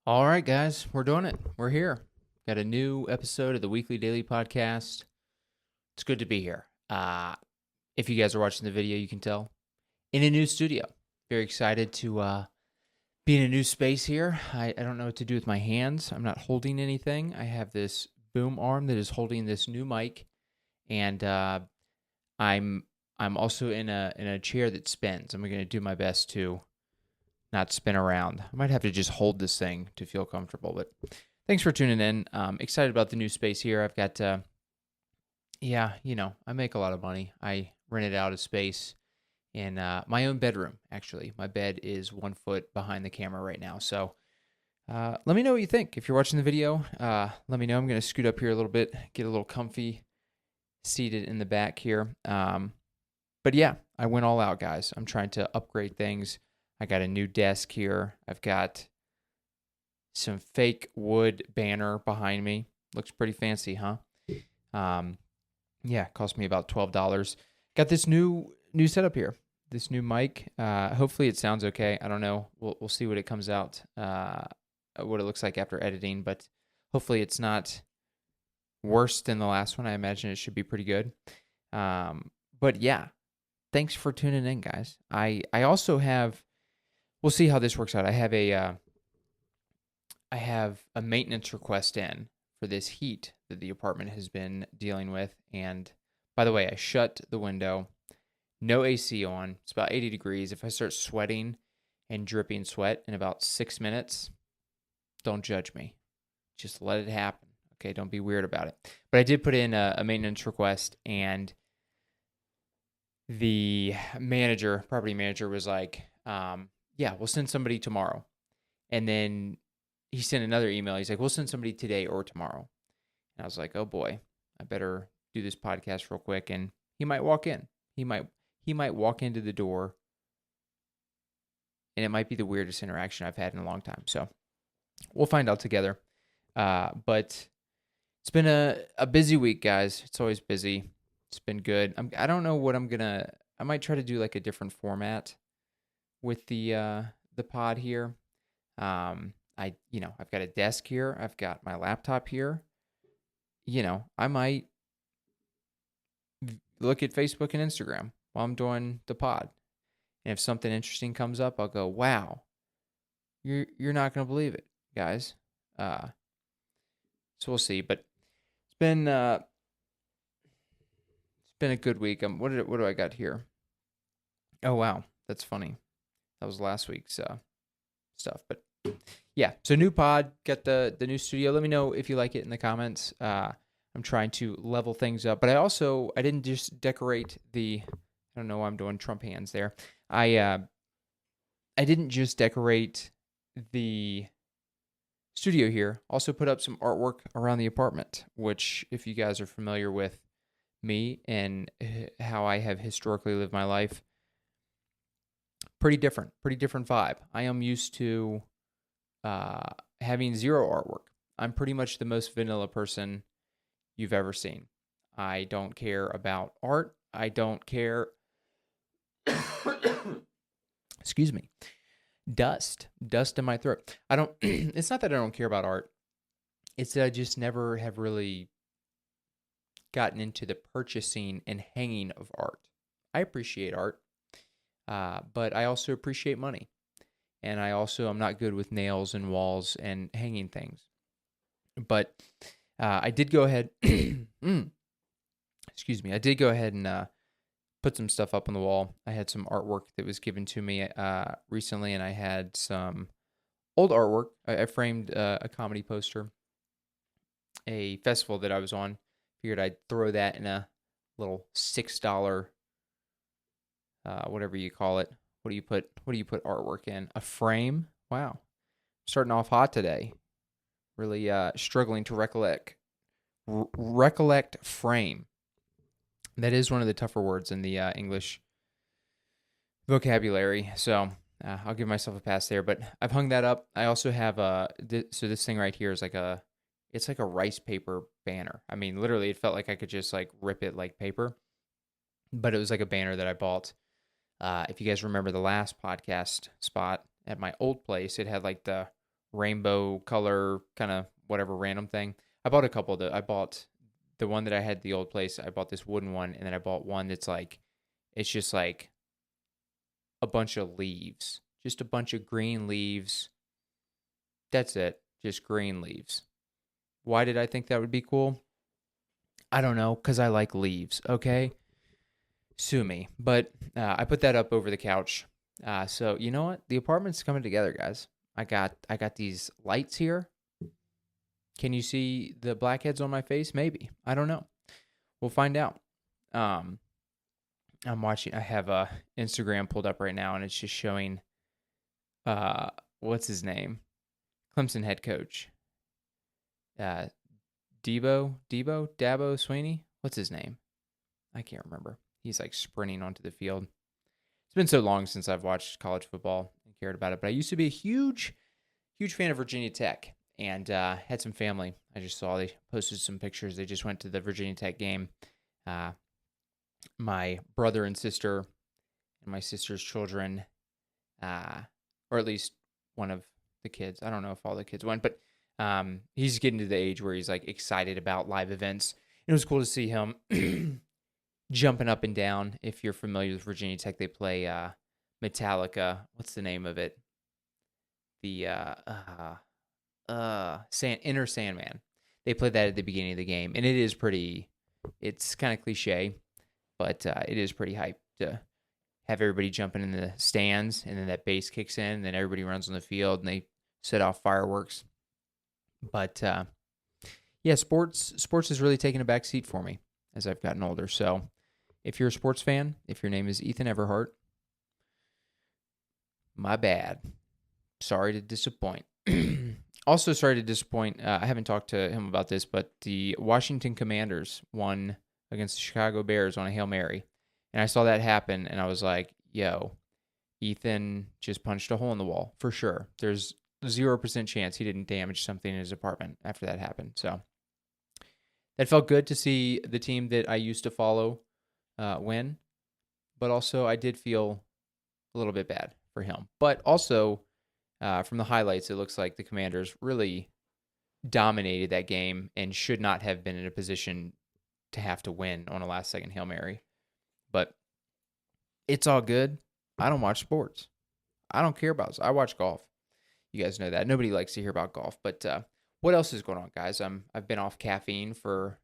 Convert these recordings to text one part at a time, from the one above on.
All right, guys, we're doing it. We're here. Got a new episode of the weekly daily podcast. It's good to be here. If you guys are watching the video, you can tell in a new studio. Very excited to be in a new space here. I don't know what to do with my hands. I'm not holding anything. I have this boom arm that is holding this new mic, and I'm I'm also in a chair that spins. I'm going to do my best to not spin around. I might have to just hold this thing to feel comfortable. But thanks for tuning in. Excited about the new space here. I've got, I make a lot of money. I rented out a space in my own bedroom, actually. My bed is 1 foot behind the camera right now. So let me know what you think. If you're watching the video, let me know. I'm going to scoot up here a little bit, get a little comfy, seated in the back here. But yeah, I went all out, guys. I'm trying to upgrade things. I got a new desk here. I've got some fake wood banner behind me. Looks pretty fancy, huh? Yeah, cost me about $12. Got this new setup here. This new mic. Hopefully it sounds okay. I don't know. We'll see what it comes out. What it looks like after editing, but hopefully it's not worse than the last one. I imagine it should be pretty good. But yeah, thanks for tuning in, guys. I also have. We'll see how this works out. I have a maintenance request in for this heat that the apartment has been dealing with. And by the way, I shut the window, no AC on. It's about 80 degrees. If I start sweating and dripping sweat in about 6 minutes, don't judge me. Just let it happen. Okay, don't be weird about it. But I did put in a maintenance request, and the property manager, was like, yeah, we'll send somebody tomorrow. And then he sent another email. He's like, we'll send somebody today or tomorrow. And I was like, oh boy, I better do this podcast real quick. And he might walk in. He might walk into the door, and it might be the weirdest interaction I've had in a long time. So we'll find out together. But it's been a busy week, guys. It's always busy. It's been good. I don't know what I might try to do like a different format with the pod here. I've got a desk here. I've got my laptop here. I might look at Facebook and Instagram while I'm doing the pod. And if something interesting comes up, I'll go, wow, you're not going to believe it, guys. So we'll see. But it's been a good week. What do I got here? Oh, wow. That's funny. That was last week's stuff. But yeah, so new pod, got the new studio. Let me know if you like it in the comments. I'm trying to level things up, but I didn't just decorate I don't know why I'm doing Trump hands there. I didn't just decorate the studio here. Also put up some artwork around the apartment, which, if you guys are familiar with me and how I have historically lived my life, pretty different vibe. I am used to having zero artwork. I'm pretty much the most vanilla person you've ever seen. I don't care about art. I don't care. Excuse me. Dust in my throat. I don't. It's not that I don't care about art. It's that I just never have really gotten into the purchasing and hanging of art. I appreciate art, but I also appreciate money. And I'm not good with nails and walls and hanging things. But I did go ahead. Excuse me. I did go ahead and put some stuff up on the wall. I had some artwork that was given to me recently, and I had some old artwork. I framed a comedy poster, a festival that I was on. Figured I'd throw that in a little $6, whatever you call it. What do you put artwork in? A frame? Wow. Starting off hot today. Really struggling to recollect frame. That is one of the tougher words in the English vocabulary. So I'll give myself a pass there. But I've hung that up. I also have so this thing right here is it's like a rice paper banner. I mean, literally, it felt like I could just like rip it like paper. But it was like a banner that I bought. If you guys remember the last podcast spot at my old place, it had like the rainbow color kind of whatever random thing. I bought a couple of the. I bought the one that I had at the old place. I bought this wooden one, and then I bought one that's like it's just like a bunch of leaves, just a bunch of green leaves. That's it, just green leaves. Why did I think that would be cool? I don't know, because I like leaves. Okay, sue me. But I put that up over the couch. So you know what? The apartment's coming together, guys. I got these lights here. Can you see the blackheads on my face? Maybe. I don't know. We'll find out. Um, I'm watching. I have Instagram pulled up right now, and it's just showing. What's his name? Clemson head coach. Uh, Dabo Sweeney. What's his name? I can't remember. He's like sprinting onto the field. It's been so long since I've watched college football and cared about it, but I used to be a huge fan of Virginia Tech and had some family. I just saw they posted some pictures. They just went to the Virginia Tech game. My brother and sister and my sister's children, or at least one of the kids. I don't know if all the kids went, but he's getting to the age where he's like excited about live events. It was cool to see him jumping up and down. If you're familiar with Virginia Tech, they play Metallica. What's the name of it? The Inner Sandman. They play that at the beginning of the game, and it is pretty. It's kind of cliche, but it is pretty hype to have everybody jumping in the stands, and then that bass kicks in, and then everybody runs on the field, and they set off fireworks. But yeah, sports has really taken a back seat for me as I've gotten older. So if you're a sports fan, if your name is Ethan Everhart, my bad. Sorry to disappoint. Also, sorry to disappoint. I haven't talked to him about this, but the Washington Commanders won against the Chicago Bears on a Hail Mary. And I saw that happen, and I was like, yo, Ethan just punched a hole in the wall for sure. There's 0% chance he didn't damage something in his apartment after that happened. So that felt good to see the team that I used to follow win. But also, I did feel a little bit bad for him. But also, from the highlights, it looks like the Commanders really dominated that game and should not have been in a position to have to win on a last-second Hail Mary. But it's all good. I don't watch sports. I don't care about it. I watch golf. You guys know that. Nobody likes to hear about golf. But what else is going on, guys? I've been off caffeine for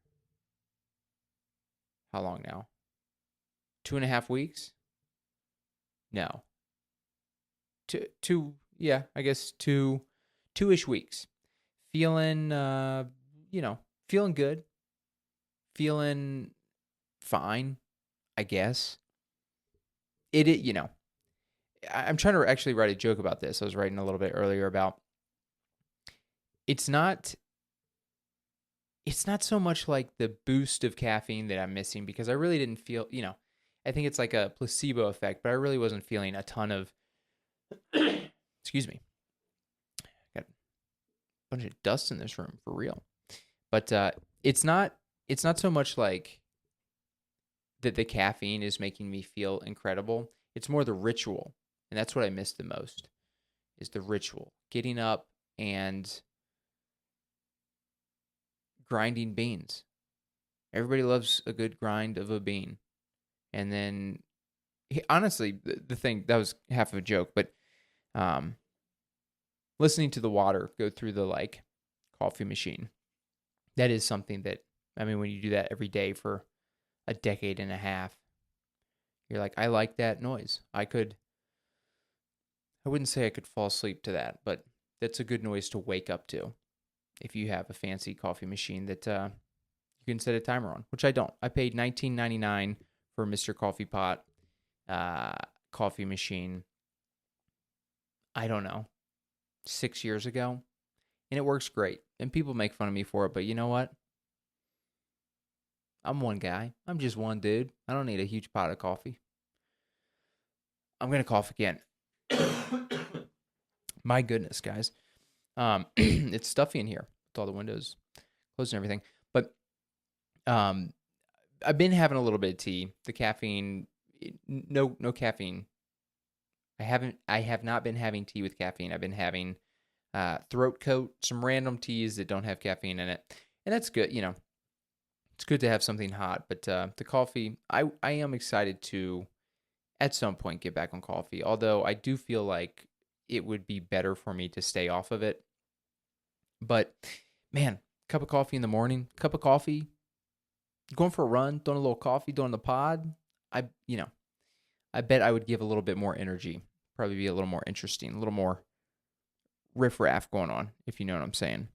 how long now? 2.5 weeks? No. Yeah, I guess two-ish weeks. Feeling, feeling good. Feeling fine, I guess. I'm trying to actually write a joke about this. I was writing a little bit earlier about it's not so much like the boost of caffeine that I'm missing because I really didn't feel, I think it's like a placebo effect, but I really wasn't feeling a ton of excuse me. Got a bunch of dust in this room for real. But it's not so much like that the caffeine is making me feel incredible. It's more the ritual. And that's what I miss the most is the ritual. Getting up and grinding beans. Everybody loves a good grind of a bean. And then, honestly, the thing, that was half of a joke, but listening to the water go through the, coffee machine, that is something that, when you do that every day for a decade and a half, you're like, I like that noise. I wouldn't say I could fall asleep to that, but that's a good noise to wake up to if you have a fancy coffee machine that you can set a timer on, which I don't. I paid $19.99 for Mr. Coffee Pot coffee machine, I don't know, 6 years ago, and it works great. And people make fun of me for it, but you know what? I'm one guy. I'm just one dude. I don't need a huge pot of coffee. I'm going to cough again. My goodness, guys. It's stuffy in here with all the windows closed and everything. But I've been having a little bit of tea. The caffeine, no caffeine. I have not been having tea with caffeine. I've been having throat coat, some random teas that don't have caffeine in it. And that's good. It's good to have something hot. But the coffee, I am excited to, at some point, get back on coffee. Although I do feel like it would be better for me to stay off of it. But man, cup of coffee in the morning, cup of coffee, going for a run, doing a little coffee, doing the pod. I, you know, I bet I would give a little bit more energy. Probably be a little more interesting, a little more riff-raff going on, if you know what I'm saying.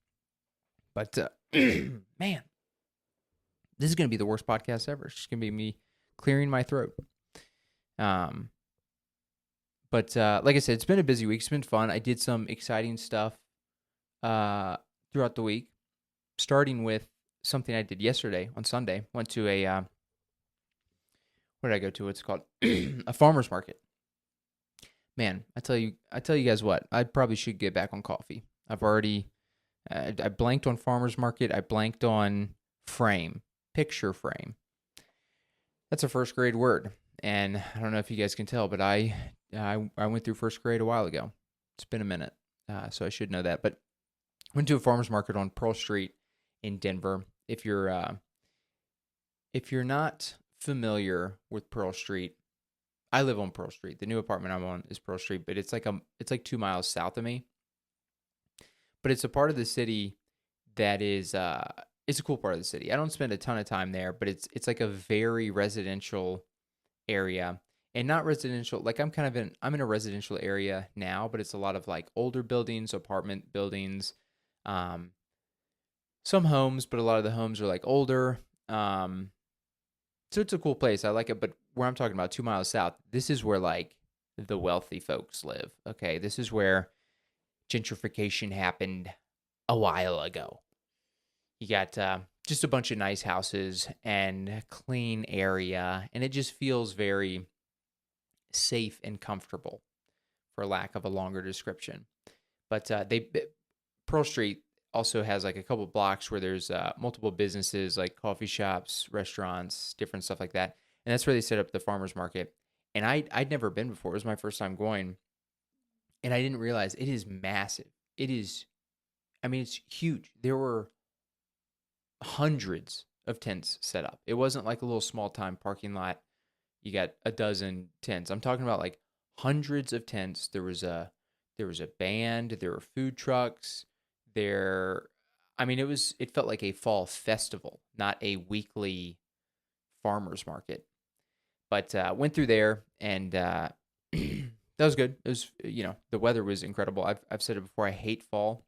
But man, this is going to be the worst podcast ever. It's just going to be me clearing my throat. But like I said, it's been a busy week. It's been fun. I did some exciting stuff throughout the week, starting with something I did yesterday on Sunday. Went to a where did I go to? It's called a farmer's market. Man, I tell you guys what, I probably should get back on coffee. I've already, I blanked on farmer's market. I blanked on picture frame. That's a first grade word. And I don't know if you guys can tell, but I went through first grade a while ago. It's been a minute, so I should know that. But went to a farmer's market on Pearl Street in Denver. If you're not familiar with Pearl Street, I live on Pearl Street. The new apartment I'm on is Pearl Street, but it's like 2 miles south of me. But it's a part of the city that is it's a cool part of the city. I don't spend a ton of time there, but it's like a very residential area, and not residential. Like I'm in a residential area now, but it's a lot of like older buildings, apartment buildings, some homes, but a lot of the homes are like older. So it's a cool place. I like it. But where I'm talking about 2 miles south, this is where like the wealthy folks live. Okay. This is where gentrification happened a while ago. You got just a bunch of nice houses and clean area. And it just feels very safe and comfortable, for lack of a longer description. But Pearl Street also has like a couple blocks where there's multiple businesses like coffee shops, restaurants, different stuff like that. And that's where they set up the farmer's market. And I'd never been before. It was my first time going. And I didn't realize it is massive. It's huge. There were hundreds of tents set up. It wasn't like a little small time parking lot. You got a dozen tents. I'm talking about like hundreds of tents. There was a band, there were food trucks. It felt like a fall festival, not a weekly farmer's market. But went through there, and that was good. It was, the weather was incredible. I've said it before, I hate fall,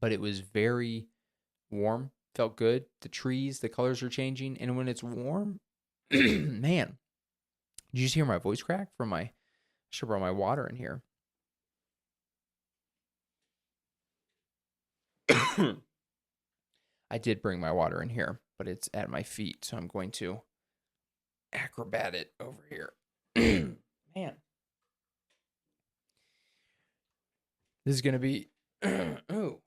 but it was very warm, felt good. The trees, the colors are changing, and when it's warm, man, did you just hear my voice crack I should brought my water in here. I did bring my water in here, but it's at my feet, so I'm going to acrobat it over here. Man. This is going to be... oh.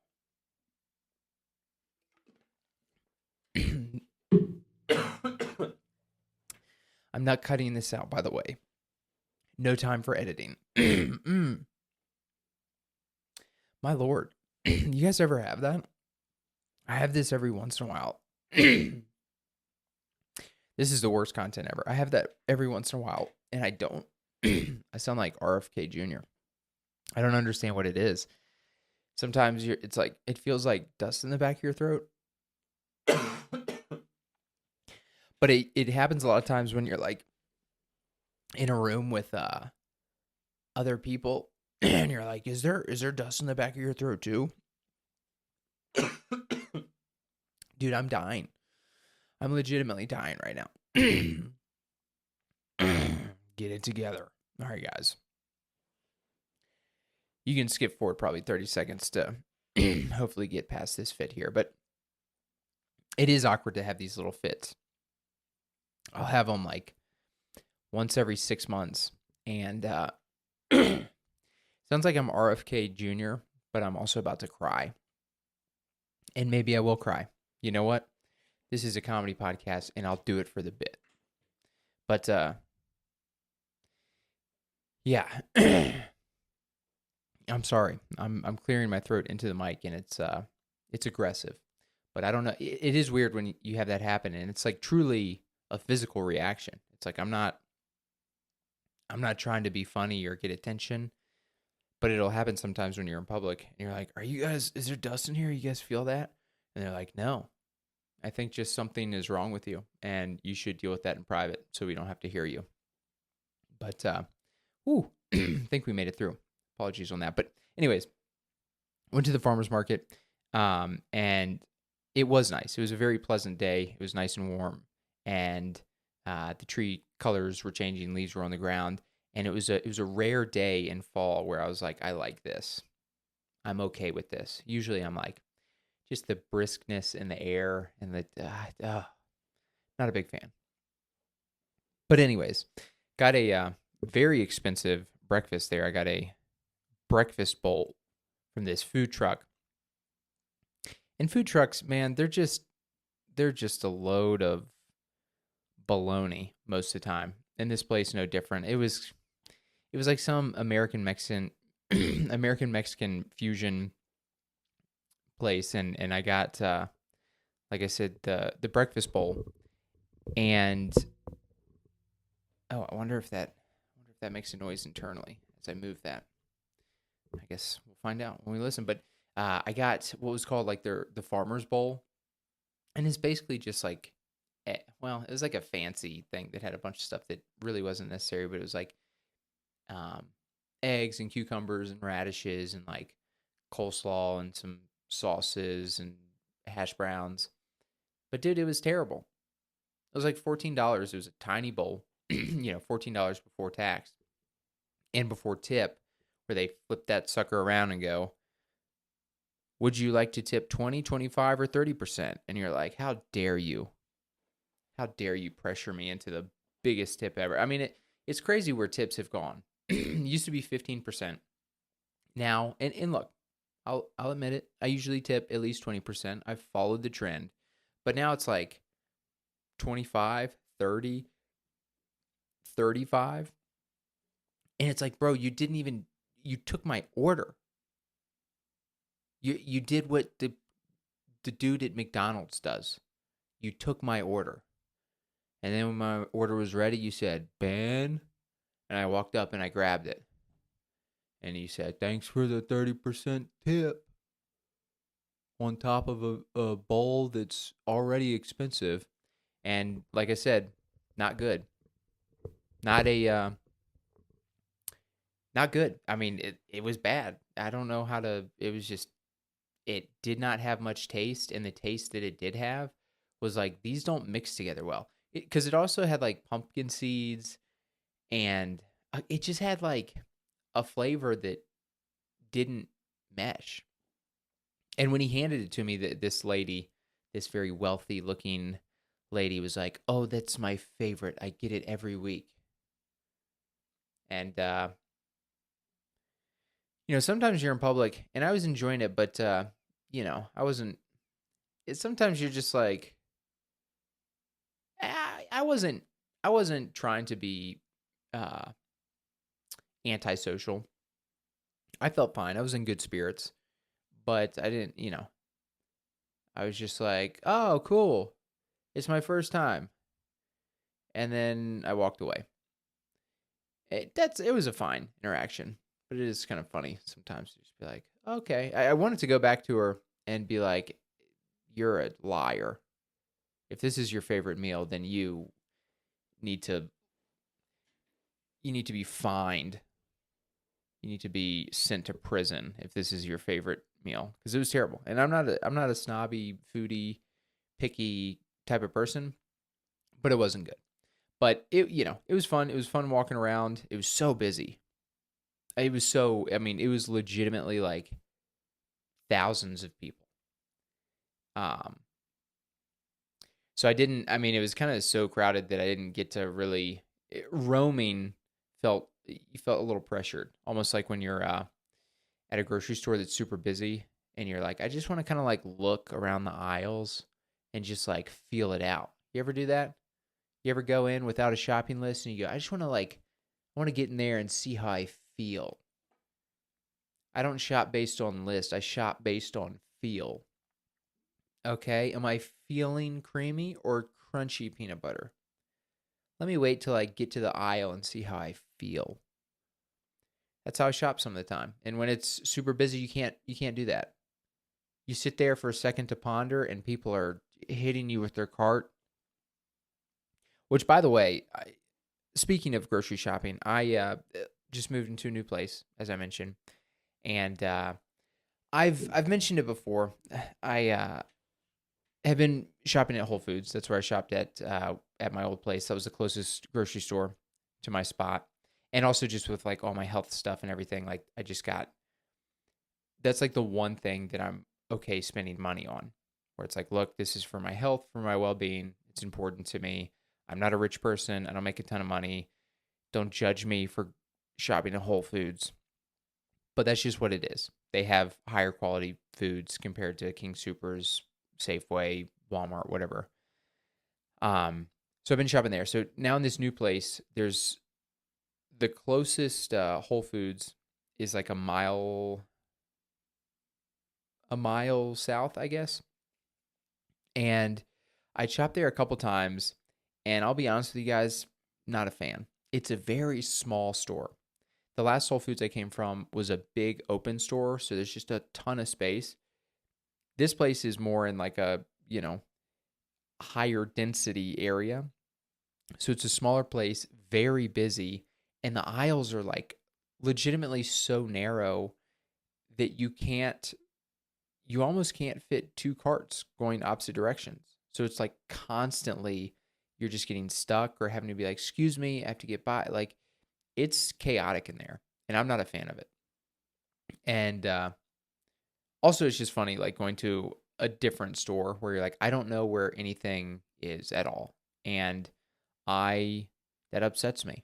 I'm not cutting this out, by the way. No time for editing. My Lord. You guys ever have that? I have this every once in a while. This is the worst content ever. I have that every once in a while, and I don't. I sound like RFK Jr. I don't understand what it is. Sometimes it's like, it feels like dust in the back of your throat. But it happens a lot of times when you're like in a room with other people, and you're like, is there dust in the back of your throat too? Dude, I'm dying. I'm legitimately dying right now. Get it together. All right, guys. You can skip forward probably 30 seconds to hopefully get past this fit here. But it is awkward to have these little fits. I'll have them like once every 6 months. And sounds like I'm RFK Jr., but I'm also about to cry. And maybe I will cry. You know what? This is a comedy podcast, and I'll do it for the bit. But, yeah. I'm sorry. I'm clearing my throat into the mic, and it's aggressive. But I don't know. It is weird when you have that happen, and it's like truly a physical reaction. It's like I'm not trying to be funny or get attention, but it'll happen sometimes when you're in public and you're like, "Are you guys? Is there dust in here? You guys feel that?" And they're like, "No, I think just something is wrong with you, and you should deal with that in private, so we don't have to hear you." But I think we made it through. Apologies on that. But anyways, went to the farmer's market, and it was nice. It was a very pleasant day. It was nice and warm, and the tree colors were changing. Leaves were on the ground, and it was a rare day in fall where I was like, I like this. I'm okay with this. Usually, I'm like just the briskness in the air and the not a big fan. But anyways, got a very expensive breakfast there. I got a breakfast bowl from this food truck. And food trucks, man, they're just a load of baloney most of the time. And this place no different. It was like some American Mexican American Mexican fusion place, and I got like I said, the breakfast bowl. And I wonder if that makes a noise internally as I move that. I guess we'll find out when we listen. But I got what was called like the farmer's bowl, and it's basically just like, well, it was like a fancy thing that had a bunch of stuff that really wasn't necessary, but it was like um, eggs and cucumbers and radishes and like coleslaw and some sauces and hash browns. But dude, it was terrible. It was like $14. It was a tiny bowl, $14 before tax and before tip, where they flip that sucker around and go, would you like to tip 20, 25, or 30%? And you're like, how dare you? How dare you pressure me into the biggest tip ever? I mean, it's crazy where tips have gone. It used to be 15%. Now, and look, I'll admit it, I usually tip at least 20%. I've followed the trend. But now it's like 25, 30, 35. And it's like, bro, you took my order. You did what the dude at McDonald's does. You took my order. And then when my order was ready, you said, Ben. And I walked up and I grabbed it. And he said, thanks for the 30% tip. On top of a bowl that's already expensive. And like I said, not good. Not good. I mean, it was bad. I don't know how to, it did not have much taste. And the taste that it did have was like, these don't mix together well. Because it also had like pumpkin seeds, and it just had like a flavor that didn't mesh. And when he handed it to me, this lady, this very wealthy looking lady, was like, oh, that's my favorite. I get it every week. And, sometimes you're in public, and I was enjoying it, but, I wasn't. Sometimes you're just like, I wasn't trying to be uh, antisocial. I felt fine. I was in good spirits, but I didn't, I was just like, oh, cool. It's my first time. And then I walked away. It was a fine interaction, but it is kind of funny sometimes to just be like, okay. I wanted to go back to her and be like, you're a liar. If this is your favorite meal, then you need to be fined. You need to be sent to prison if this is your favorite meal, because it was terrible. And I'm not a snobby, foodie, picky type of person, but it wasn't good. But it was fun. It was fun walking around. It was so busy. It was legitimately like thousands of people. Um, so it was kind of so crowded that I didn't get to really roaming. You felt a little pressured, almost like when you're at a grocery store that's super busy and you're like, I just want to kind of like look around the aisles and just like feel it out. You ever do that? You ever go in without a shopping list and you go, I want to get in there and see how I feel. I don't shop based on list. I shop based on feel. Okay, am I feeling creamy or crunchy peanut butter? Let me wait till I get to the aisle and see how I feel. That's how I shop some of the time. And when it's super busy, you can't do that. You sit there for a second to ponder, and people are hitting you with their cart. Which, by the way, speaking of grocery shopping, I just moved into a new place, as I mentioned, and I've mentioned it before. I have been shopping at Whole Foods. That's where I shopped at my old place. That was the closest grocery store to my spot, and also just with like all my health stuff and everything. Like I just got that's like the one thing that I'm okay spending money on, where it's like, look, this is for my health, for my well being. It's important to me. I'm not a rich person. I don't make a ton of money. Don't judge me for shopping at Whole Foods, but that's just what it is. They have higher quality foods compared to King Supers, Safeway, Walmart, whatever. So I've been shopping there. So now in this new place, there's the closest Whole Foods is like a mile south, I guess. And I shopped there a couple times, and I'll be honest with you guys, not a fan. It's a very small store. The last Whole Foods I came from was a big open store, so there's just a ton of space. This place is more in like a, higher density area. So it's a smaller place, very busy, and the aisles are like legitimately so narrow that you almost can't fit two carts going opposite directions. So it's like constantly you're just getting stuck or having to be like, excuse me, I have to get by. Like it's chaotic in there, and I'm not a fan of it. And also, it's just funny, like going to a different store where you're like, I don't know where anything is at all. And I, that upsets me.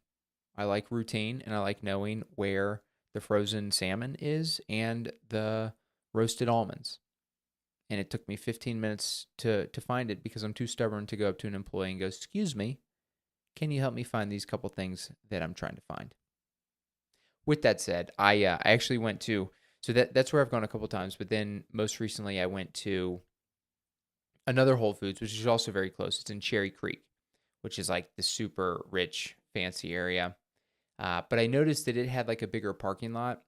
I like routine and I like knowing where the frozen salmon is and the roasted almonds. And it took me 15 minutes to find it because I'm too stubborn to go up to an employee and go, excuse me, can you help me find these couple things that I'm trying to find? With that said, I actually went to so that's where I've gone a couple times, but then most recently I went to another Whole Foods, which is also very close. It's in Cherry Creek, which is like the super rich, fancy area. But I noticed that it had like a bigger parking lot,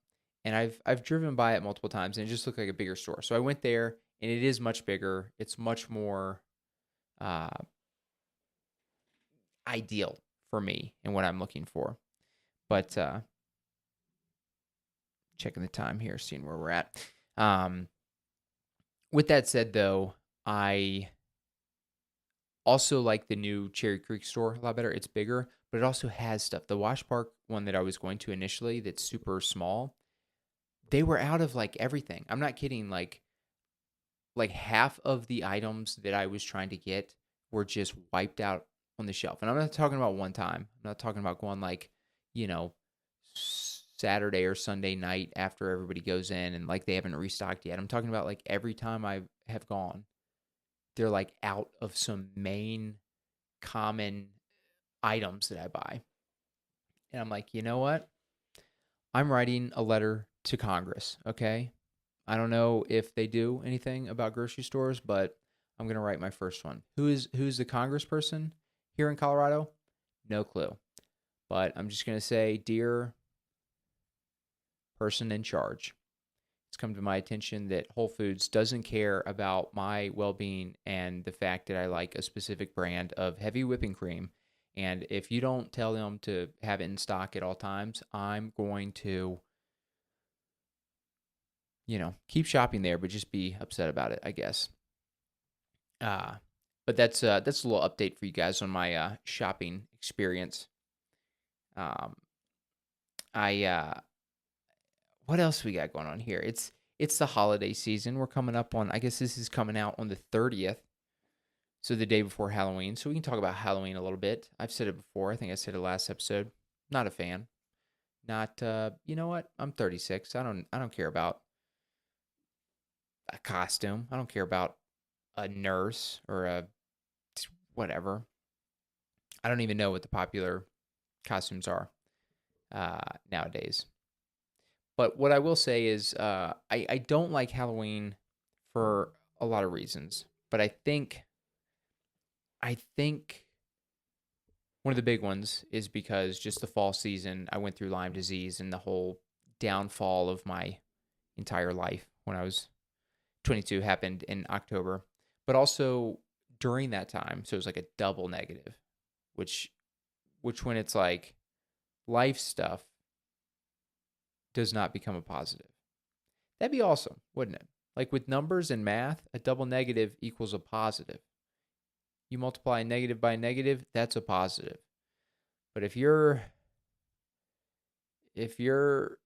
and I've driven by it multiple times, and it just looked like a bigger store. So I went there, and it is much bigger. It's much more uh, ideal for me and what I'm looking for. But checking the time here, seeing where we're at. Um, with that said, though, I also like the new Cherry Creek store a lot better. It's bigger, but it also has stuff. The Wash Park one that I was going to initially, that's super small, they were out of like everything. I'm not kidding. Like half of the items that I was trying to get were just wiped out on the shelf. And I'm not talking about one time. I'm not talking about going like, you know, Saturday or Sunday night after everybody goes in and like they haven't restocked yet. I'm talking about like every time I have gone, they're like out of some main common items that I buy. And I'm like, you know what? I'm writing a letter to Congress, okay? I don't know if they do anything about grocery stores, but I'm gonna write my first one. Who's the congressperson here in Colorado? No clue. But I'm just gonna say, dear person in charge, it's come to my attention that Whole Foods doesn't care about my well-being and the fact that I like a specific brand of heavy whipping cream. And if you don't tell them to have it in stock at all times, I'm going to, keep shopping there, but just be upset about it, I guess. Uh, but that's a little update for you guys on my shopping experience. Um, I what else we got going on here? It's the holiday season. We're coming up on. I guess this is coming out on the 30th, so the day before Halloween. So we can talk about Halloween a little bit. I've said it before. I think I said it last episode. Not a fan. Not. You know what? I'm 36. I don't care about a costume. I don't care about a nurse or a whatever. I don't even know what the popular costumes are nowadays. But what I will say is, I don't like Halloween for a lot of reasons. But I think one of the big ones is because just the fall season, I went through Lyme disease and the whole downfall of my entire life when I was 22 happened in October. But also during that time, so it was like a double negative, which when it's like life stuff does not become a positive. That'd be awesome, wouldn't it? Like with numbers and math, a double negative equals a positive. You multiply a negative by a negative, that's a positive. But if you're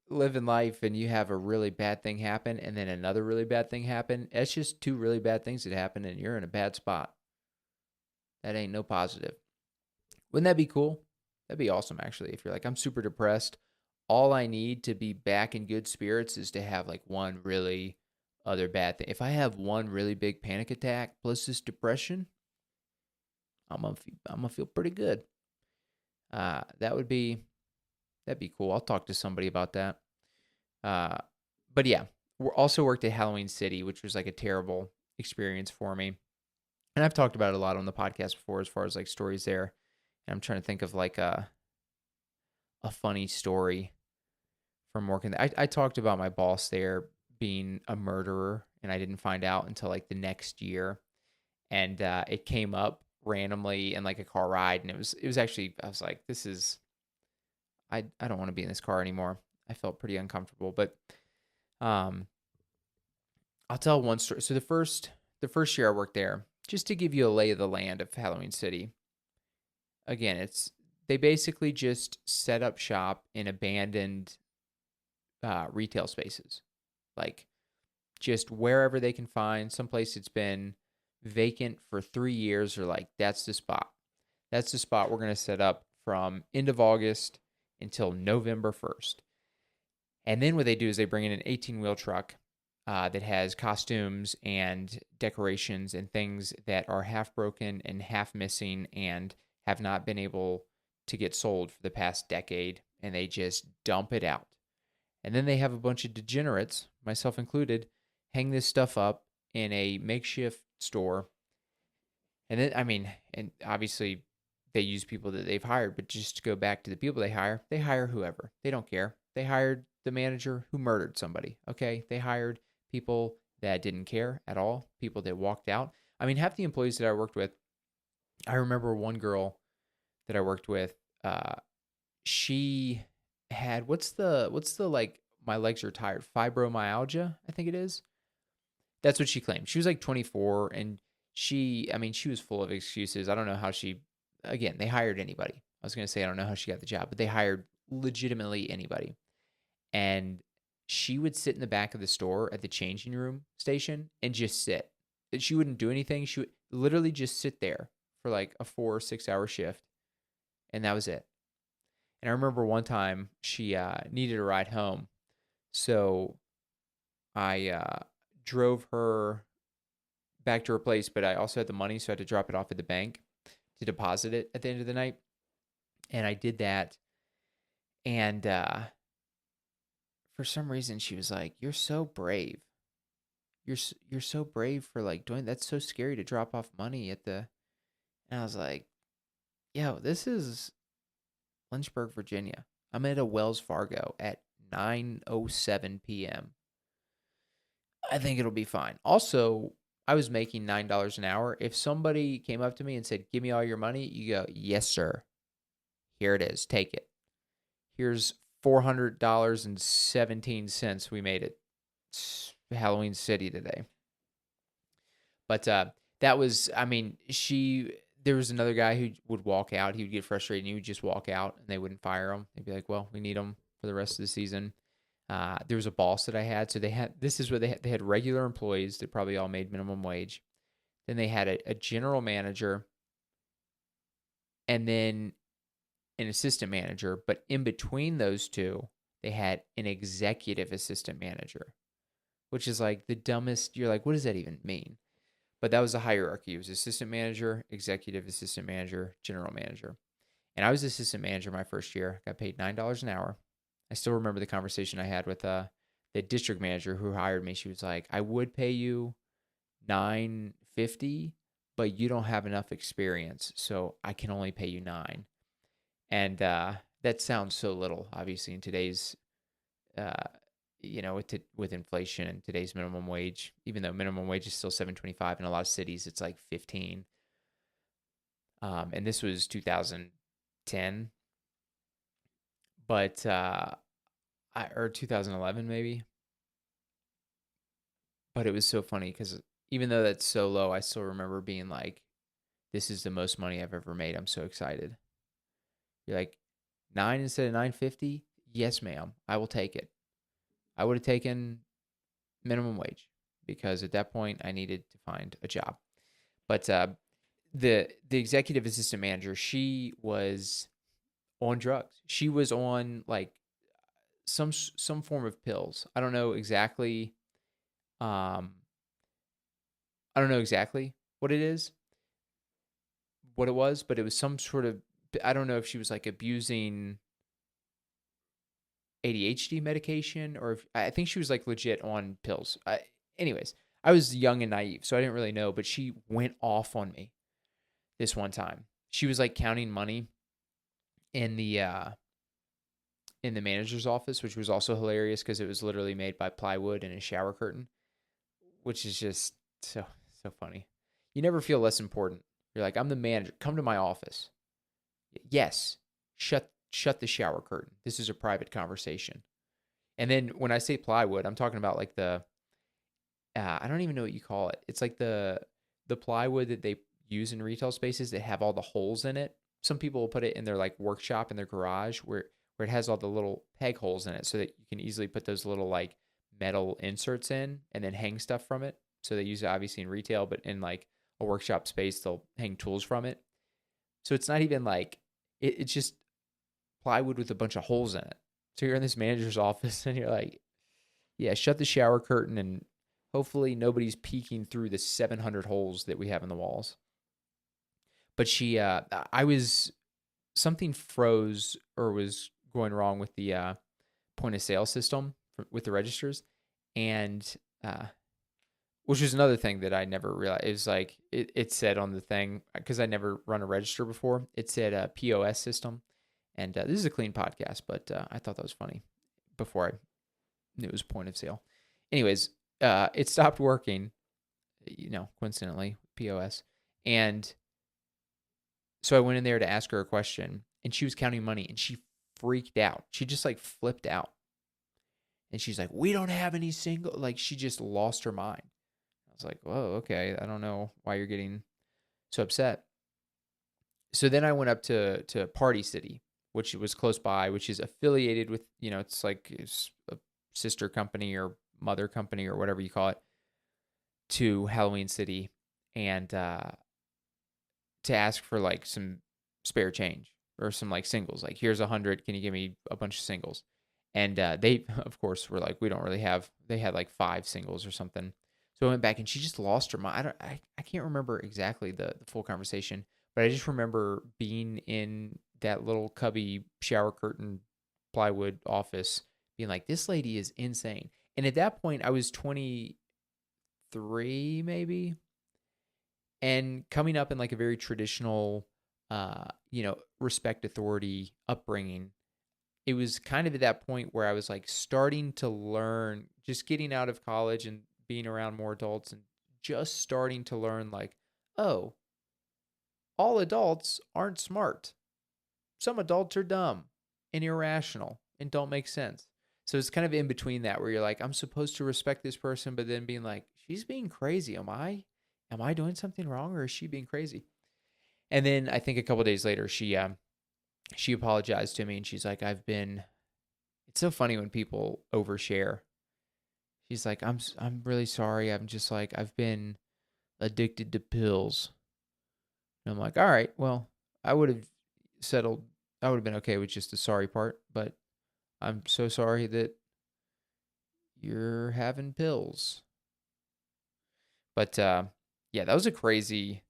living life and you have a really bad thing happen and then another really bad thing happen, it's just two really bad things that happen and you're in a bad spot. That ain't no positive. Wouldn't that be cool? That'd be awesome, actually. If you're like, I'm super depressed, all I need to be back in good spirits is to have like one really other bad thing. If I have one really big panic attack plus this depression, I'm gonna feel pretty good. That'd be cool. I'll talk to somebody about that. Uh, but yeah, we also worked at Halloween City, which was like a terrible experience for me. And I've talked about it a lot on the podcast before, as far as like stories there. And I'm trying to think of like a funny story from working there. I talked about my boss there being a murderer, and I didn't find out until like the next year. And it came up randomly in like a car ride, and it was actually, I was like, this is, I don't want to be in this car anymore. I felt pretty uncomfortable, but um, I'll tell one story. So the first year I worked there, just to give you a lay of the land of Halloween City. Again, it's they basically just set up shop in abandoned retail spaces, like just wherever they can find someplace that's been vacant for 3 years. Or like that's the spot. That's the spot we're gonna set up from end of August until November 1st. And then what they do is they bring in an 18-wheel truck that has costumes and decorations and things that are half broken and half missing and have not been able to get sold for the past decade. And they just dump it out. And then they have a bunch of degenerates, myself included, hang this stuff up in a makeshift store. And then, I mean, and obviously they use people that they've hired, but just to go back to the people they hire whoever. They don't care. They hired the manager who murdered somebody. Okay. They hired people that didn't care at all, people that walked out. I mean, half the employees that I worked with, I remember one girl that I worked with, she had what's the like my legs are tired, fibromyalgia, I think it is. That's what she claimed. She was like 24, and I mean, she was full of excuses. I don't know how she, again, they hired anybody. I was going to say, I don't know how she got the job, but they hired legitimately anybody. And she would sit in the back of the store at the changing room station and just sit. She wouldn't do anything. She would literally just sit there for like a 4 or 6 hour shift. And that was it. And I remember one time she needed a ride home. So I drove her back to her place, but I also had the money, so I had to drop it off at the bank to deposit it at the end of the night. And I did that. And for some reason, she was like, "You're so brave. You're so brave for like doing that's so scary to drop off money at the." And I was like, "Yo, this is Lynchburg, Virginia. I'm at a Wells Fargo at 9:07 p.m. I think it'll be fine." Also, I was making $9 an hour. If somebody came up to me and said, "Give me all your money," you go, "Yes, sir. Here it is. Take it. Here's $400.17. We made it. It's Halloween City today." But that was, I mean, there was another guy who would walk out. He would get frustrated and he would just walk out and they wouldn't fire him. They'd be like, "Well, we need him for the rest of the season." There was a boss that I had. So this is what they had regular employees that probably all made minimum wage. Then they had a general manager and then an assistant manager. But in between those two, they had an executive assistant manager, which is like the dumbest. You're like, what does that even mean? But that was the hierarchy. It was assistant manager, executive assistant manager, general manager. And I was assistant manager my first year. Got paid $9 an hour. I still remember the conversation I had with the district manager who hired me. She was like, "I would pay you 950, but you don't have enough experience, so I can only pay you 9." And that sounds so little, obviously, in today's uh, with inflation and today's minimum wage, even though minimum wage is still 7.25 in a lot of cities, it's like 15. And this was 2010, but or 2011 maybe. But it was so funny because even though that's so low, I still remember being like, "This is the most money I've ever made. I'm so excited." You're like, 9 instead of 950? Yes, ma'am. I will take it. I would have taken minimum wage because at that point I needed to find a job. But the executive assistant manager, she was on drugs. She was on like some form of pills. I don't know exactly. Um, I don't know exactly what it is, what it was, but it was some sort of. I don't know if she was like abusing ADHD medication or if I think she was like legit on pills. Anyways, I was young and naive, so I didn't really know, but she went off on me this one time. She was like counting money in the manager's office, which was also hilarious because it was literally made by plywood and a shower curtain, which is just so funny. You never feel less important. You're like, I'm the manager. Come to my office. Yes. Shut the shower curtain. This is a private conversation. And then when I say plywood, I'm talking about like the I don't even know what you call it. It's like the plywood that they use in retail spaces that have all the holes in it. Some people will put it in their like workshop in their garage where it has all the little peg holes in it so that you can easily put those little like metal inserts in and then hang stuff from it. So they use it obviously in retail, but in like a workshop space, they'll hang tools from it. So it's not even like it's just plywood with a bunch of holes in it. So you're in this manager's office and you're like, yeah, shut the shower curtain and hopefully nobody's peeking through the 700 holes that we have in the walls. But I was, something froze or was going wrong with the point of sale system with the registers. And, which was another thing that I never realized. It was like, it said on the thing, because I never run a register before, it said POS system. And this is a clean podcast, but I thought that was funny before I knew it was point of sale. Anyways, it stopped working, coincidentally, POS. And so I went in there to ask her a question, and she was counting money, and she freaked out. She just like flipped out. And she's like, "We don't have any single," like she just lost her mind. I was like, "Whoa, okay. I don't know why you're getting so upset." So then I went up to Party City, which was close by, which is affiliated with, it's a sister company or mother company or whatever you call it, to Halloween City, and to ask for like some spare change or some like singles. Like, here's 100. Can you give me a bunch of singles? And they, of course, were like, we don't really have. They had like 5 singles or something. So I went back and she just lost her mind. I can't remember exactly the full conversation, but I just remember being in that little cubby shower curtain plywood office being like, this lady is insane. And at that point, I was 23 maybe, and coming up in like a very traditional, respect authority upbringing. It was kind of at that point where I was like starting to learn, just getting out of college and being around more adults and just starting to learn like, oh, all adults aren't smart. Some adults are dumb and irrational and don't make sense. So it's kind of in between that where you're like, I'm supposed to respect this person, but then being like, she's being crazy. Am I doing something wrong, or is she being crazy? And then I think a couple of days later, she apologized to me and she's like, it's so funny when people overshare. She's like, I'm really sorry. I'm just like, I've been addicted to pills. And I'm like, all right, well, I would have settled. I would have been okay with just the sorry part, but I'm so sorry that you're having pills. But yeah, that was a crazy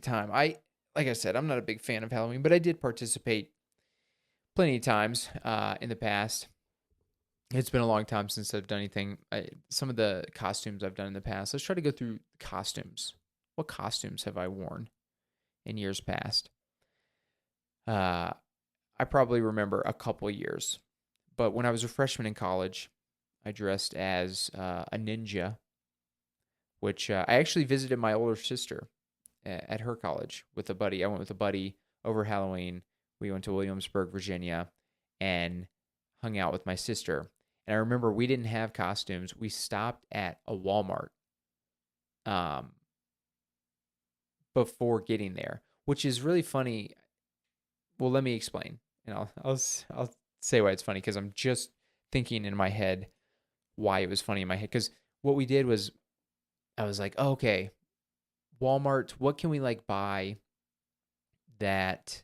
time. Like I said, I'm not a big fan of Halloween, but I did participate plenty of times in the past. It's been a long time since I've done anything. Some of the costumes I've done in the past. Let's try to go through costumes. What costumes have I worn in years past? Uh, I probably remember a couple years, but when I was a freshman in college, I dressed as a ninja, which I actually visited my older sister at her college with a buddy. I went with a buddy over Halloween. We went to Williamsburg, Virginia, and hung out with my sister. And I remember we didn't have costumes. We stopped at a Walmart um, before getting there, which is really funny. Well, let me explain, and I'll say why it's funny because I'm just thinking in my head why it was funny in my head. Because what we did was I was like, oh, okay, Walmart, what can we like buy that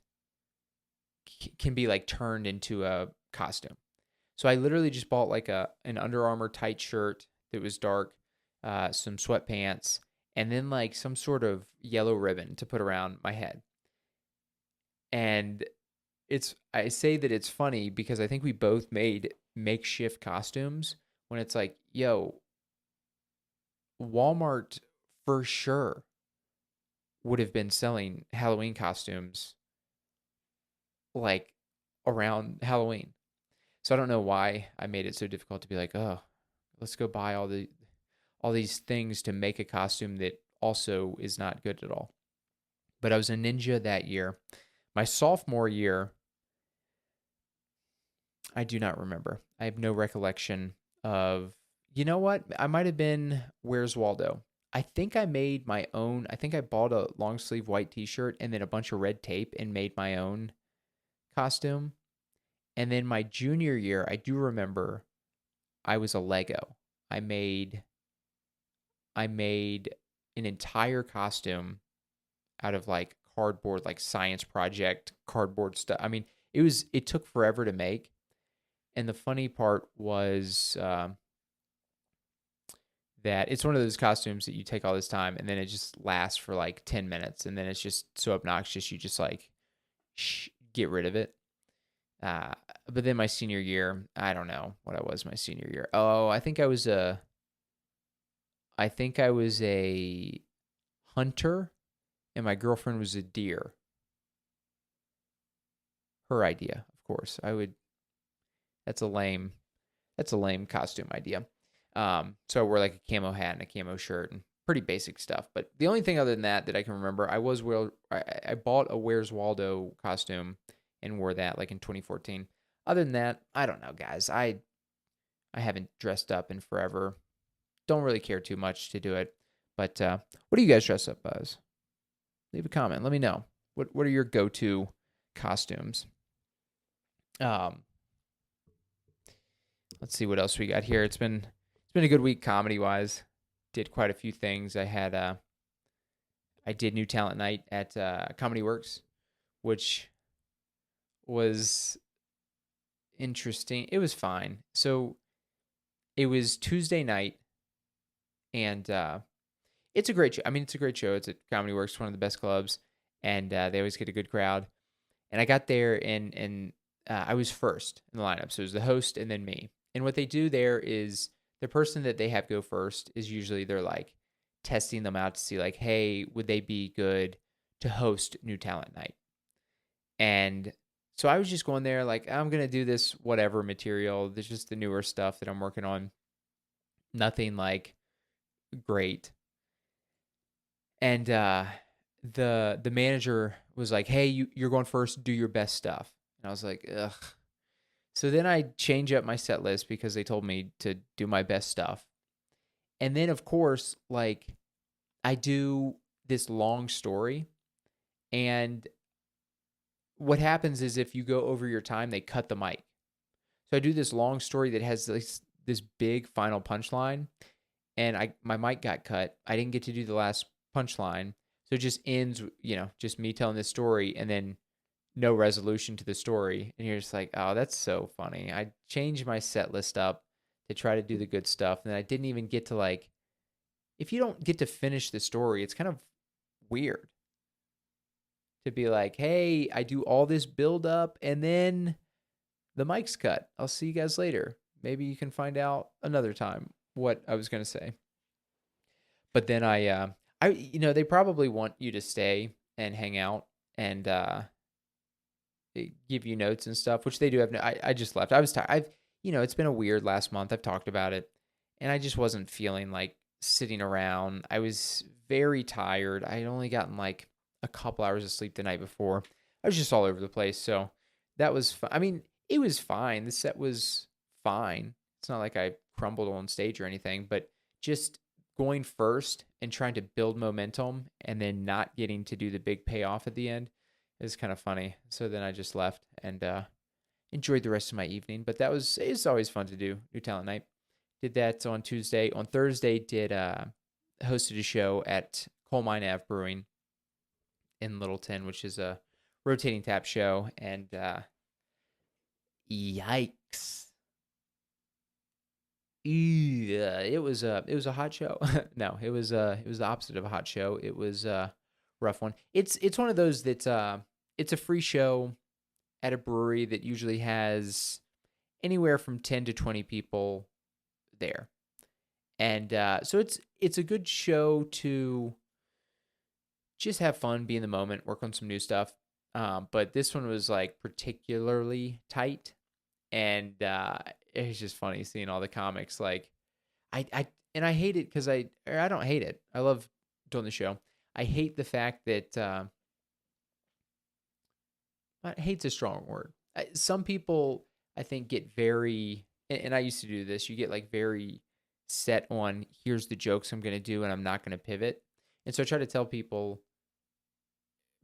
can be like turned into a costume? So I literally just bought like an Under Armour tight shirt that was dark, some sweatpants, and then like some sort of yellow ribbon to put around my head. And I say that it's funny because I think we both made makeshift costumes when it's like, yo, Walmart for sure would have been selling Halloween costumes like around Halloween. So I don't know why I made it so difficult to be like, oh, let's go buy all these things to make a costume that also is not good at all. But I was a ninja that year. My sophomore year, I do not remember. I have no recollection of, you know what? I might have been Where's Waldo. I think I made my own. I think I bought a long sleeve white t shirt and then a bunch of red tape and made my own costume. And then my junior year, I do remember I was a Lego. I made I made an entire costume out of like cardboard, like science project cardboard stuff. I mean, it took forever to make. And the funny part was that it's one of those costumes that you take all this time and then it just lasts for like 10 minutes and then it's just so obnoxious you just like get rid of it. Uh, but then my senior year, I don't know what I was my senior year. Oh, I think I was a hunter and my girlfriend was a deer. Her idea, of course. That's a lame that's a lame costume idea. So I wore like a camo hat and a camo shirt and pretty basic stuff. But the only thing other than that that I can remember, I bought a Where's Waldo costume and wore that like in 2014. Other than that, I don't know, guys. I haven't dressed up in forever. Don't really care too much to do it. But what do you guys dress up as? Leave a comment. Let me know. What are your go-to costumes? Um, let's see what else we got here. It's been a good week comedy wise. Did quite a few things. I did New Talent Night at Comedy Works, which was interesting. It was fine. So it was Tuesday night, and it's a great show. I mean, it's a great show. It's at Comedy Works, one of the best clubs, and they always get a good crowd. And I got there, and I was first in the lineup. So it was the host and then me. And what they do there is the person that they have go first is usually they're like testing them out to see like, hey, would they be good to host New Talent Night? And so I was just going there like, I'm gonna do this whatever material. There's just the newer stuff that I'm working on. Nothing like great. And the manager was like, hey, you're going first. Do your best stuff. And I was like, ugh. So then I change up my set list because they told me to do my best stuff. And then, of course, like I do this long story. And what happens is if you go over your time, they cut the mic. So I do this long story that has this big final punchline. And my mic got cut. I didn't get to do the last punchline. So it just ends, just me telling this story and then no resolution to the story. And you're just like, oh, that's so funny. I changed my set list up to try to do the good stuff. And I didn't even get to like, if you don't get to finish the story, it's kind of weird to be like, hey, I do all this build up and then the mic's cut. I'll see you guys later. Maybe you can find out another time what I was gonna say. But then they probably want you to stay and hang out and give you notes and stuff, which they do have. I just left. I was tired. It's been a weird last month. I've talked about it, and I just wasn't feeling like sitting around. I was very tired. I had only gotten like a couple hours of sleep the night before. I was just all over the place. So that was fun. I mean, it was fine. The set was fine. It's not like I crumbled on stage or anything, but just going first and trying to build momentum and then not getting to do the big payoff at the end is kind of funny. So then I just left and enjoyed the rest of my evening. But it's always fun to do New Talent Night. Did that on Tuesday. On Thursday, hosted a show at Coal Mine Ave Brewing in Littleton, which is a rotating tap show. And yikes. Yeah, it was a hot show. No, it was the opposite of a hot show. It was a rough one. It's one of those that it's a free show at a brewery that usually has anywhere from 10 to 20 people there. And so it's a good show to just have fun, be in the moment, work on some new stuff. But this one was like particularly tight, and it was just funny seeing all the comics. Like, I hate it because I don't hate it. I love doing the show. I hate the fact that hate's a strong word. Some people I think get very, and I used to do this. You get like very set on here's the jokes I'm gonna do, and I'm not gonna pivot. And so I try to tell people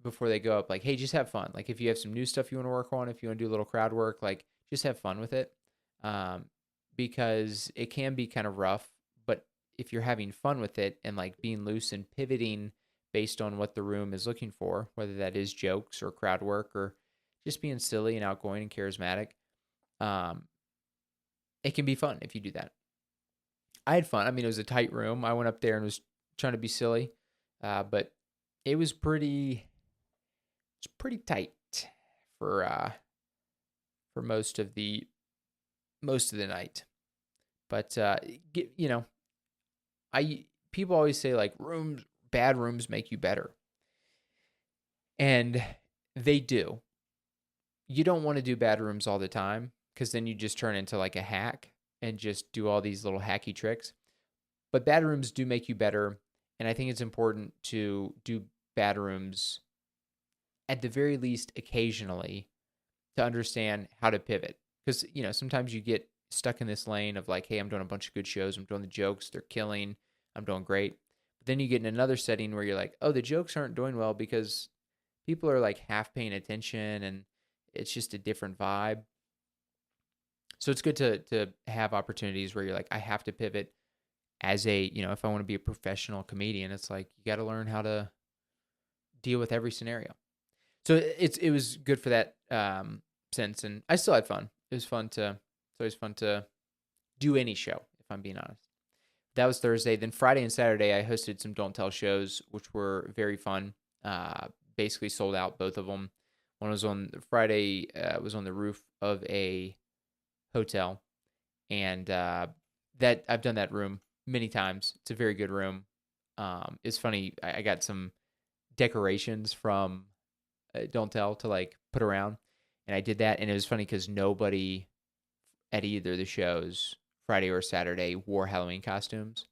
before they go up, like, hey, just have fun. Like, if you have some new stuff you want to work on, if you want to do a little crowd work, like, just have fun with it. Because it can be kind of rough, but if you're having fun with it and like being loose and pivoting based on what the room is looking for, whether that is jokes or crowd work or just being silly and outgoing and charismatic, it can be fun if you do that. I had fun. I mean, it was a tight room. I went up there and was trying to be silly, but it was pretty tight for most of the night. But people always say like bad rooms make you better, and they do. You don't want to do bad rooms all the time because then you just turn into like a hack and just do all these little hacky tricks. But bad rooms do make you better, and I think it's important to do bad rooms at the very least occasionally to understand how to pivot. Because, sometimes you get stuck in this lane of like, hey, I'm doing a bunch of good shows. I'm doing the jokes. They're killing. I'm doing great. But then you get in another setting where you're like, oh, the jokes aren't doing well because people are like half paying attention and it's just a different vibe. So it's good to have opportunities where you're like, I have to pivot as a, if I want to be a professional comedian, it's like, you got to learn how to deal with every scenario. So it was good for that sense, and I still had fun. It's always fun to do any show, if I'm being honest. That was Thursday. Then Friday and Saturday, I hosted some Don't Tell shows, which were very fun. Basically sold out, both of them. One was on Friday, was on the roof of a hotel, and that I've done that room many times. It's a very good room. It's funny. I got some decorations from Don't Tell to like put around, and I did that, and it was funny because nobody at either of the shows, Friday or Saturday, wore Halloween costumes.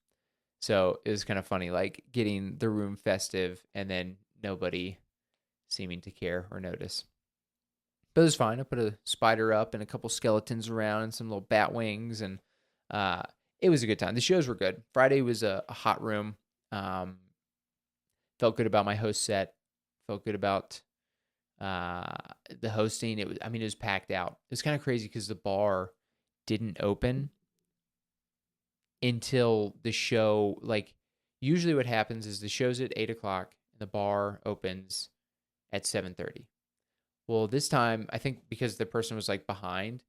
So it was kind of funny, like getting the room festive and then nobody seeming to care or notice. But it was fine. I put a spider up and a couple skeletons around and some little bat wings, and it was a good time. The shows were good. Friday was a hot room. Felt good about my host set. Felt good about the hosting. It was packed out. It was kind of crazy because the bar didn't open until the show. Like, usually what happens is the show's at 8:00 and the bar opens at 7:30. Well, this time, I think because the person was like behind,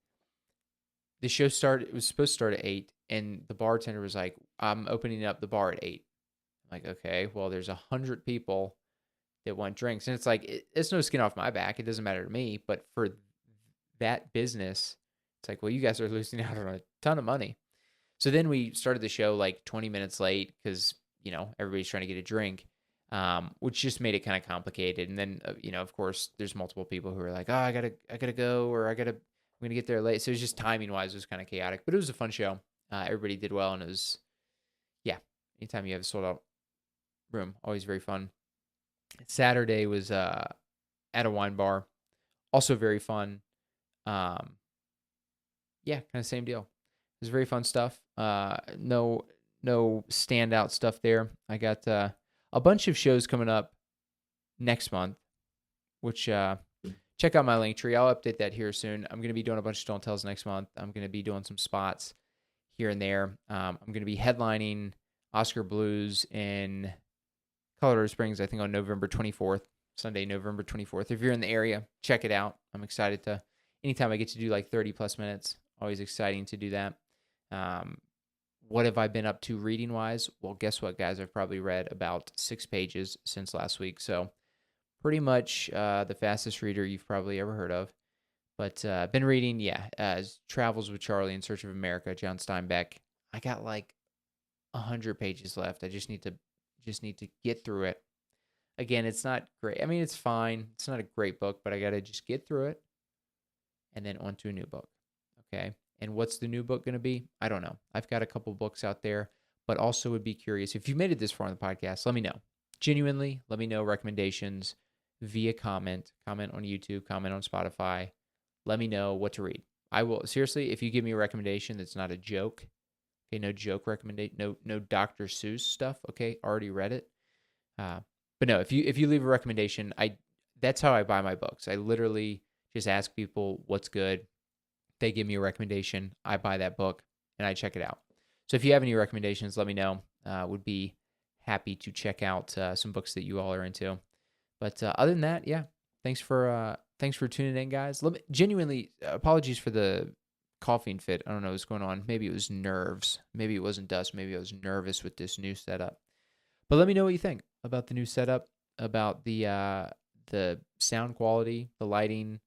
the show started, it was supposed to start at 8, and the bartender was like, I'm opening up the bar at 8. I'm like, okay, well, there's 100 people that want drinks. And it's like, it's no skin off my back. It doesn't matter to me. But for that business, It's like, well, you guys are losing out on a ton of money. So then we started the show like 20 minutes late because, everybody's trying to get a drink, which just made it kind of complicated. And then, of course, there's multiple people who are like, oh, I gotta go, or I'm going to get there late. So it was just timing wise, it was kind of chaotic, but it was a fun show. Everybody did well. And it was, yeah, anytime you have a sold out room, always very fun. Saturday was at a wine bar, also very fun. Yeah, kind of same deal. It was very fun stuff. No standout stuff there. I got a bunch of shows coming up next month, which check out my link tree. I'll update that here soon. I'm going to be doing a bunch of Don't Tells next month. I'm going to be doing some spots here and there. I'm going to be headlining Oscar Blues in Colorado Springs, I think on November 24th, Sunday, November 24th. If you're in the area, check it out. I'm excited to, anytime I get to do like 30 plus minutes, always exciting to do that. What have I been up to reading wise? Well, guess what, guys? I've probably read about 6 pages since last week. So pretty much the fastest reader you've probably ever heard of. But been reading, Travels with Charlie in Search of America, John Steinbeck. I got like 100 pages left. I just need to get through it. Again, it's not great. I mean, it's fine. It's not a great book, but I got to just get through it and then on to a new book. Okay. And what's the new book going to be? I don't know. I've got a couple books out there, but also would be curious. If you've made it this far in the podcast, let me know. Genuinely, let me know recommendations via comment on YouTube, comment on Spotify. Let me know what to read. I will, seriously, if you give me a recommendation that's not a joke, okay, no joke recommendation, no Dr. Seuss stuff, okay, already read it. But no, if you leave a recommendation, that's how I buy my books. I literally just ask people what's good. They give me a recommendation. I buy that book and I check it out. So if you have any recommendations, let me know. Would be happy to check out some books that you all are into. But other than that, yeah, thanks for tuning in, guys. Genuinely, apologies for the coughing fit. I don't know what's going on. Maybe it was nerves. Maybe it wasn't dust. Maybe I was nervous with this new setup. But let me know what you think about the new setup, about the sound quality, the lighting.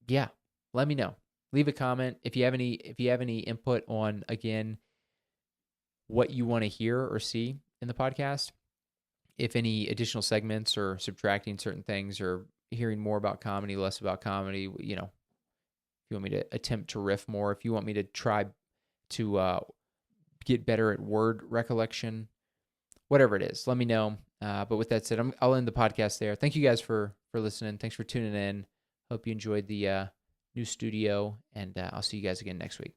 Yeah, let me know. Leave a comment if you have any input on, again, what you want to hear or see in the podcast. If any additional segments or subtracting certain things or hearing more about comedy, less about comedy, if you want me to attempt to riff more, if you want me to try to get better at word recollection, whatever it is, let me know. But with that said, I'll end the podcast there. Thank you guys for listening. Thanks for tuning in. Hope you enjoyed the new studio, and I'll see you guys again next week.